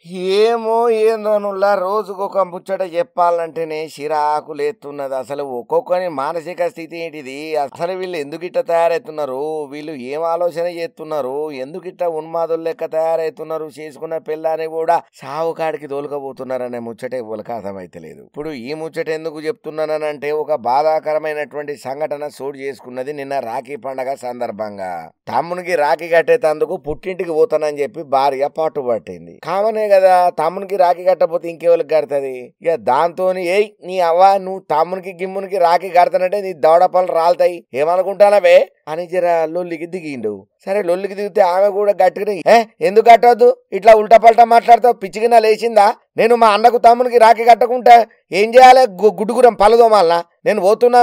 ఏమో ఏందోనుల్లా రోజుకొక ముచ్చట చెప్పాలంటేనే చిరాకు లేస్తున్నది. అసలు ఒక్కొక్కని మానసిక స్థితి ఏంటిది? అసలు వీళ్ళు ఎందుకిట్ట తయారవుతున్నారు? వీళ్ళు ఏం ఆలోచన చేస్తున్నారు? ఎందుకిట్ట ఉన్మాదులు లెక్క తయారవుతున్నారు? చేసుకున్న పిల్లని కూడా సావు కాడికి తోలుకపోతున్నారనే ముచ్చట ఎవరికి అర్థమైతలేదు. ఇప్పుడు ఈ ముచ్చట ఎందుకు చెప్తున్నానంటే ఒక బాధాకరమైనటువంటి సంఘటన చోటు చేసుకున్నది నిన్న రాఖీ పండగ సందర్భంగా. తమ్మునికి రాఖీ కట్టేటందుకు పుట్టింటికి పోతానని చెప్పి భార్య పట్టుబట్టింది. కామనే కదా, తమ్మునికి రాఖీ కట్టపోతే ఇంకెవరికి కడతది? ఇక దాంతో ఏయ్ నీ అవ్వ నువ్వు తమ్మునికి గిమ్మునికి రాఖీ కడతానంటే నీ దవడపళ్ళు రాలుతాయి ఏమనుకుంటానవే అని జర లొల్లికి దిగిండు. సరే లొల్లికి దిగితే ఆమె కూడా గట్టిగా ఎందుకు కట్టవద్దు, ఇట్లా ఉల్టా పల్టా మాట్లాడతావు, పిచ్చిగినా లేచిందా? నేను మా అన్నకు తమ్మునికి రాఖీ కట్టకుంటా ఏం చేయాలి? గుడ్డుగురం పలదోమాలనా? నేను పోతున్నా,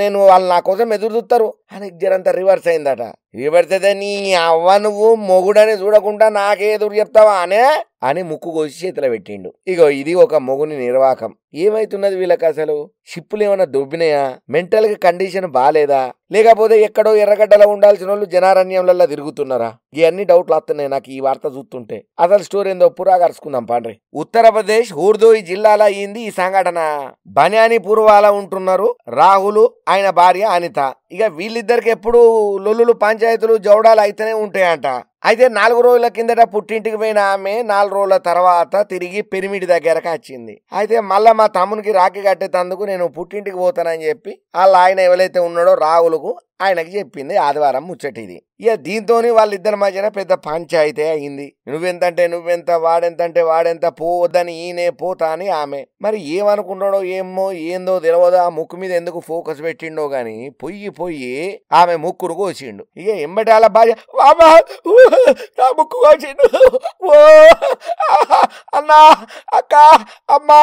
నేను వాళ్ళు నా కోసం ఎదురు చూస్తారు అని జరంతా రివర్స్ అయిందట. రివర్స్ అయితే నీ అవ్వ నువ్వు మొగుడని చూడకుండా నాకే ఎదురు చెప్తావా అని ముక్కు కోసి చేతిలో పెట్టిండు. ఇగో ఇది ఒక మొగుని నిర్వాకం. ఏమైతున్నది వీళ్ళకి? అసలు షిప్పులు ఏమైనా దొబ్బినాయా? మెంటల్ గా కండిషన్ బాలేదా? లేకపోతే ఎక్కడో ఎర్రగడ్డలో ఉండాల్సిన వాళ్ళు జనారణ్యంలో తిరుగుతున్నారా? ఇవన్నీ డౌట్లు వస్తున్నాయి నాకు ఈ వార్త చూస్తుంటే. అసలు స్టోరీ ఏందో పురా కలుసుకుందాం పాండ్రి. ఉత్తరప్రదేశ్ హూర్దోయ్ జిల్లాలో అయింది ఈ సంఘటన. బన్యాని పూర్వాల ఉంటున్నారు రాహుల్, ఆయన భార్య అనిత. ఇక వీళ్ళిద్దరికి ఎప్పుడు లొల్లులు పంచాయతీలు జవడాలు అయితేనే ఉంటాయంట. అయితే 4 రోజుల కిందట పుట్టింటికి పోయిన ఆమె 4 రోజుల తర్వాత తిరిగి పెరిమిడి దగ్గరకు వచ్చింది. అయితే మళ్ళా మా తమ్మునికి రాఖీ కట్టేటందుకు నేను పుట్టింటికి పోతానని చెప్పి ఆయన ఎవరైతే ఉన్నాడో రాహుల్కు ఆయనకి చెప్పింది. ఆదివారం ముచ్చటిది. ఇక దీంతో వాళ్ళిద్దరి మధ్యన పెద్ద పంచాయితీ అయింది. నువ్వెంతంటే నువ్వెంత, వాడెంతంటే వాడెంత, పోవద్దని ఈయనే పోతా అని ఆమె. మరి ఏమనుకున్నాడో ఏమో ఏందో తెలియదు. ఆ ముక్కు మీద ఎందుకు ఫోకస్ పెట్టిండో గాని పొయ్యి ఆమె ముక్కును కోసిండు. ఇక ఎంబటాల భార్య నా ముక్కు కోసిండు, ఓ అన్నా అక్క అమ్మా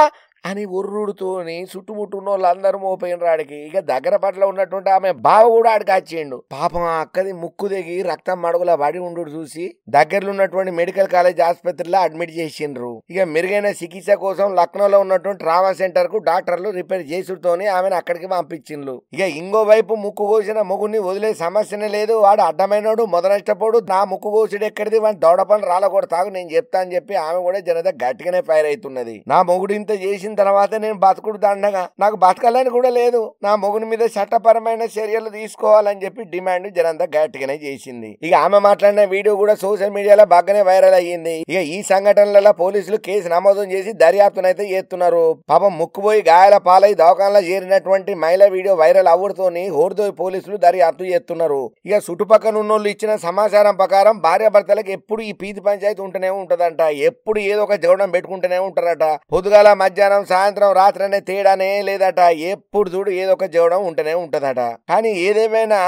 అని ఉర్రుడుతోని చుట్టుముట్టున్న వాళ్ళందరూ మోపోయిన రాడికి. ఇక దగ్గర పట్ల ఉన్నటువంటి ఆమె బావ కూడా ఆడికి వచ్చిండు. పాపం ఆ అక్కది ముక్కు దిగి రక్తం మడుగుల పడి ఉండు చూసి దగ్గరలో ఉన్నటువంటి మెడికల్ కాలేజ్ ఆసుపత్రిలో అడ్మిట్ చేసిండ్రు. ఇక మెరుగైన చికిత్స కోసం లక్నోలో ఉన్నటువంటి ట్రామా సెంటర్ కు డాక్టర్లు రిపేర్ చేసుడుతోని ఆమెను అక్కడికి పంపించిండ్రు. ఇక ఇంకో వైపు ముక్కు కోసిన మొగుడిని వదిలే సమస్యనే లేదు. వాడు అడ్డమైనోడు, మొదనష్టపోడు, నా ముక్కు కోసుడు ఎక్కడిది, వాడి దౌడపని రాలకూడతాగు నేను చెప్తా అని చెప్పి ఆమె కూడా జనత గట్టిగానే ఫైర్ అవుతున్నది. నా మొగుడు ఇంత చేసిన తర్వాత నేను బతుకుడు దండగా, నాకు బతకాలని కూడా లేదు, నా మొగుని మీద చట్టపరమైన చర్యలు తీసుకోవాలని చెప్పి డిమాండ్ జనంతా గట్టిగానే చేసింది. ఇక ఆమె మాట్లాడిన వీడియో కూడా సోషల్ మీడియాలో బాగానే వైరల్ అయ్యింది. ఇక ఈ సంఘటనలలో పోలీసులు కేసు నమోదు చేసి దర్యాప్తునైతే చేస్తున్నారు. పాపం ముక్కుపోయి గాయాల పాలై దవాఖానలో చేరినటువంటి మహిళ వీడియో వైరల్ అవ్వడంతోని హోర్దోయ్ పోలీసులు దర్యాప్తు చేస్తున్నారు. ఇక చుట్టుపక్కల ఉన్నోళ్ళు ఇచ్చిన సమాచారం ప్రకారం భార్యాభర్తలకు ఎప్పుడు ఈ పీతి పంచాయతీ ఉంటూనే ఉంటదంట. ఎప్పుడు ఏదో ఒక జగడం పెట్టుకుంటూనే ఉంటారట. పొద్దుగాల మధ్యాహ్నం సాయంత్రం రాత్రి అనే తేడానే లేదట. ఎప్పుడు చూడు ఏదో ఒక జవడం ఉంటూనే ఉంటదట. కానీ ఏదేమైనా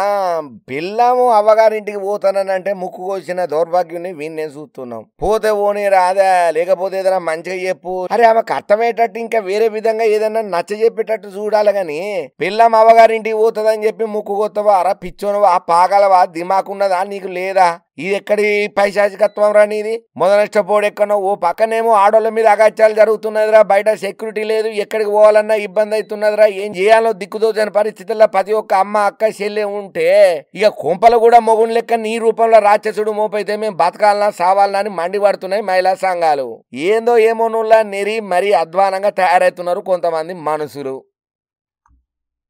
పిల్లము అవ్వగారింటికి పోతానంటే ముక్కు కోసిన దౌర్భాగ్యుని వీణ్ణే చూస్తున్నాం. పోతే పోనీ రాదా, లేకపోతే ఏదైనా మంచిగా చెప్పు. అరే ఆమె కట్టమయ్యేటట్టు ఇంకా వేరే విధంగా ఏదైనా నచ్చ చెప్పేటట్టు చూడాలి గాని పిల్లం అవ్వగారింటికి పోతుందని చెప్పి ముక్కు కొత్తవా? అరా పిచ్చోనవా, పాగలవా, దిమాకున్నదా నీకు లేదా? ఇది ఎక్కడి పైశాచికత్వం రా నీది? మొదనష్టపోడు ఎక్కడో ఓ పక్కనేమో ఆడోళ్ళ మీద అగాత్యాలు జరుగుతున్నదిరా, బయట సెక్యూరిటీ లేదు, ఎక్కడికి పోవాలన్నా ఇబ్బంది అవుతున్నదిరా, ఏం చేయాలో దిక్కుదోచని పరిస్థితుల్లో ప్రతి ఒక్క అమ్మ అక్క చెల్లె ఉంటే ఇక కొంపలు కూడా మొగుని లెక్క నీ రూపంలో రాక్షసుడు మోపైతే మేము బతకాలనా సావాలనా అని మండి పడుతున్నాయి మహిళా సంఘాలు. ఏందో ఏమోనుల్లా నెరి మరీ అధ్వానంగా తయారవుతున్నారు కొంతమంది మనుషులు.